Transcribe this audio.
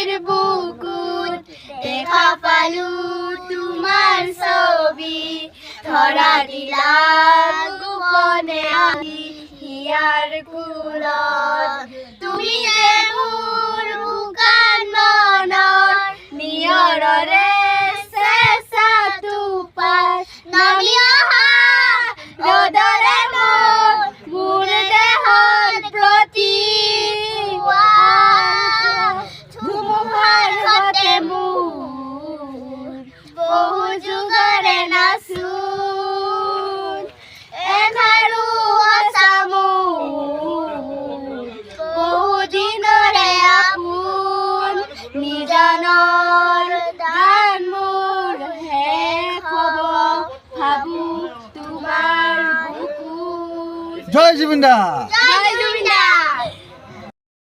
নদীৰ বুকুত দেখা পালো তোমাৰ ছবি ধৰা দিলা গোপনে আহি হিয়াৰ কুলত তুমি যে মোৰ শুকান মনৰ নিয়ৰৰে চেঁচা টোপাল নামি অহা ৰ'দৰে মোৰ দেহৰ প্ৰতি ধুমুহাৰ সতে মোৰ বহু যুগৰে নাচোন এন্ধাৰো সঁচা মোৰ বহু দিনৰে আপোন নিজানৰ গান মোৰ শেষ হ'ব ভাবো তোমাৰ বুকুত জয় জুবিন দা।